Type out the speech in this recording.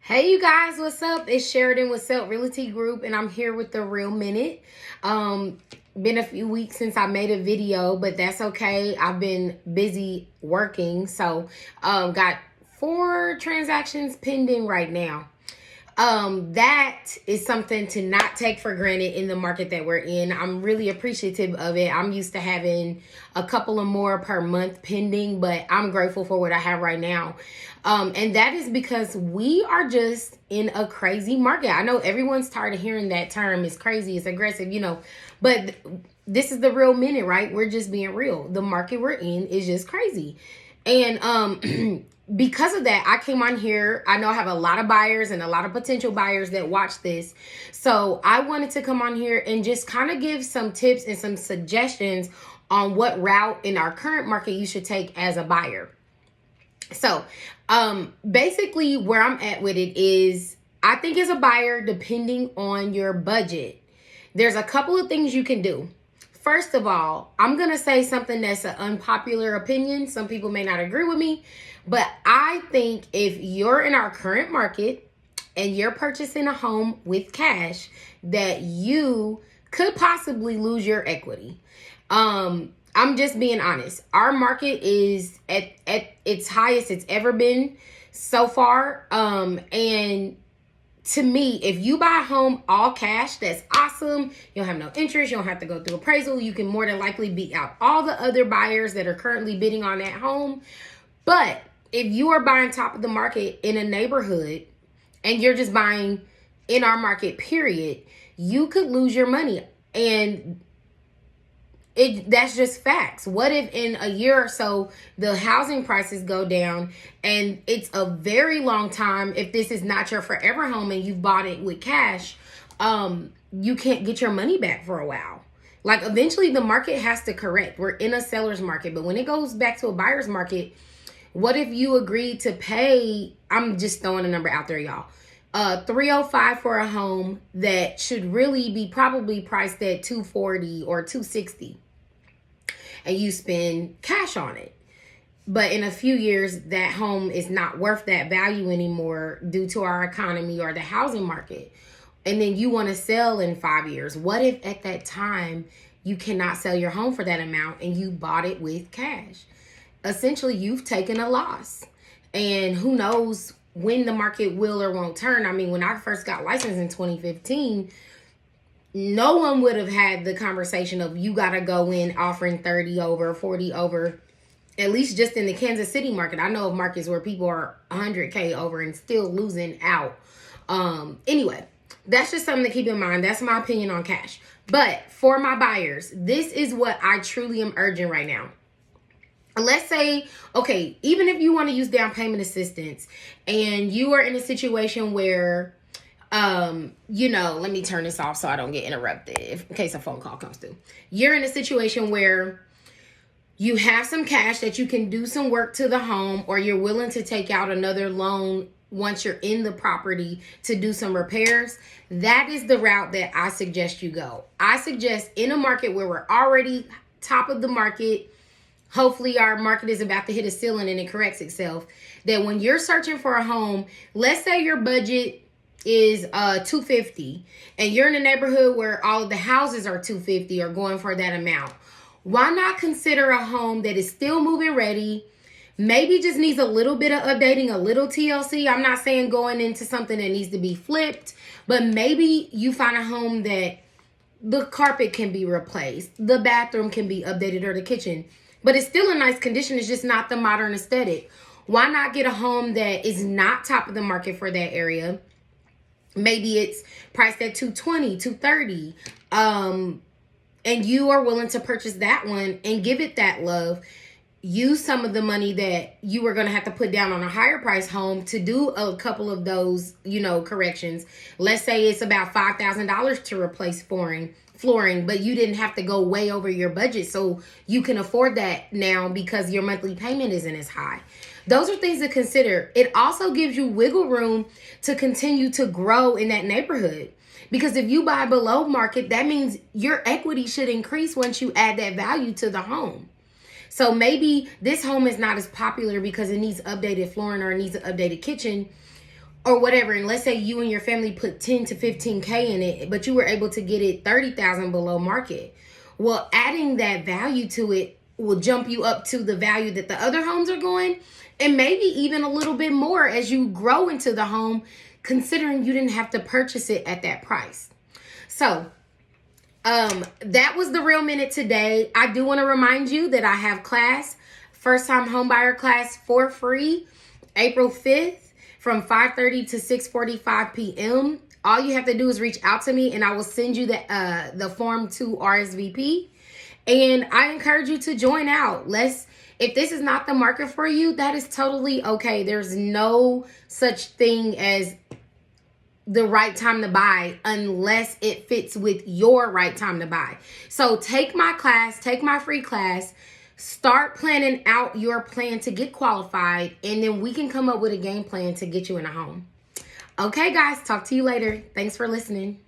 Hey you guys, what's up? It's Sharidan with CELT Realty Group, and I'm here with the Real Minute. Been a few weeks since I made a video, but that's okay. I've been busy working, so got 4 transactions pending right now. That is something to not take for granted in the market that we're in. I'm really appreciative of it. I'm used to having a couple of more per month pending, but I'm grateful for what I have right now. And that is because we are just in a crazy market. I know everyone's tired of hearing that term. It's crazy, it's aggressive, but this is the real minute, right? We're just being real. The market we're in is just crazy. And because of that, I came on here. I know I have a lot of buyers and a lot of potential buyers that watch this. So I wanted to come on here and just kind of give some tips and some suggestions on what route in our current market you should take as a buyer. So basically where I'm at with it is, I think as a buyer, depending on your budget, there's a couple of things you can do. First of all, I'm going to say something that's an unpopular opinion. Some people may not agree with me, but I think if you're in our current market and you're purchasing a home with cash, that you could possibly lose your equity. I'm just being honest. Our market is at its highest it's ever been so far. And to me, if you buy a home all cash, that's awesome. You don't have no interest. You don't have to go through appraisal. You can more than likely beat out all the other buyers that are currently bidding on that home. But if you are buying top of the market in a neighborhood and you're just buying in our market, period, you could lose your money. And that's just facts. What if in a year or so the housing prices go down and it's a very long time, if this is not your forever home and you've bought it with cash, you can't get your money back for a while. Like, eventually the market has to correct. We're in a seller's market, but when it goes back to a buyer's market, what if you agreed to pay, I'm just throwing a number out there, y'all, $305 for a home that should really be probably priced at $240 or $260, and you spend cash on it. But in a few years, that home is not worth that value anymore due to our economy or the housing market. And then you want to sell in 5 years. What if at that time you cannot sell your home for that amount and you bought it with cash? Essentially, you've taken a loss. And who knows when the market will or won't turn. I mean, when I first got licensed in 2015, no one would have had the conversation of you got to go in offering 30 over, 40 over, at least just in the Kansas City market. I know of markets where people are 100K over and still losing out. Anyway, that's just something to keep in mind. That's my opinion on cash. But for my buyers, this is what I truly am urging right now. Let's say, okay, even if you want to use down payment assistance and you are in a situation where, let me turn this off so I don't get interrupted in case a phone call comes through. You're in a situation where you have some cash that you can do some work to the home, or you're willing to take out another loan once you're in the property to do some repairs. That is the route that I suggest you go. I suggest in a market where we're already top of the market, hopefully our market is about to hit a ceiling and it corrects itself, that when you're searching for a home, let's say your budget is $250 and you're in a neighborhood where all of the houses are $250 or going for that amount. Why not consider a home that is still move-in ready, maybe just needs a little bit of updating, a little TLC. I'm not saying going into something that needs to be flipped, but maybe you find a home that the carpet can be replaced, the bathroom can be updated, or the kitchen, but it's still in nice condition. It's just not the modern aesthetic. Why not get a home that is not top of the market for that area? Maybe it's priced at $220, $230, and you are willing to purchase that one and give it that love. Use some of the money that you were going to have to put down on a higher price home to do a couple of those, corrections. Let's say it's about $5,000 to replace flooring, but you didn't have to go way over your budget, so you can afford that now because your monthly payment isn't as high. Those are things to consider. It also gives you wiggle room to continue to grow in that neighborhood, because if you buy below market, that means your equity should increase once you add that value to the home. So maybe this home is not as popular because it needs updated flooring or it needs an updated kitchen. or whatever, and let's say you and your family put 10 to 15K in it, but you were able to get it 30,000 below market. Well, adding that value to it will jump you up to the value that the other homes are going, and maybe even a little bit more as you grow into the home, considering you didn't have to purchase it at that price. So that was the Real Minute today. I do want to remind you that I have class, first time homebuyer class for free, April 5th from 5:30 to 6:45 p.m. All you have to do is reach out to me and I will send you the form to RSVP. And I encourage you to join out. If this is not the market for you, that is totally okay. There's no such thing as the right time to buy unless it fits with your right time to buy. So take my class, take my free class, start planning out your plan to get qualified, and then we can come up with a game plan to get you in a home. Okay, guys, talk to you later. Thanks for listening.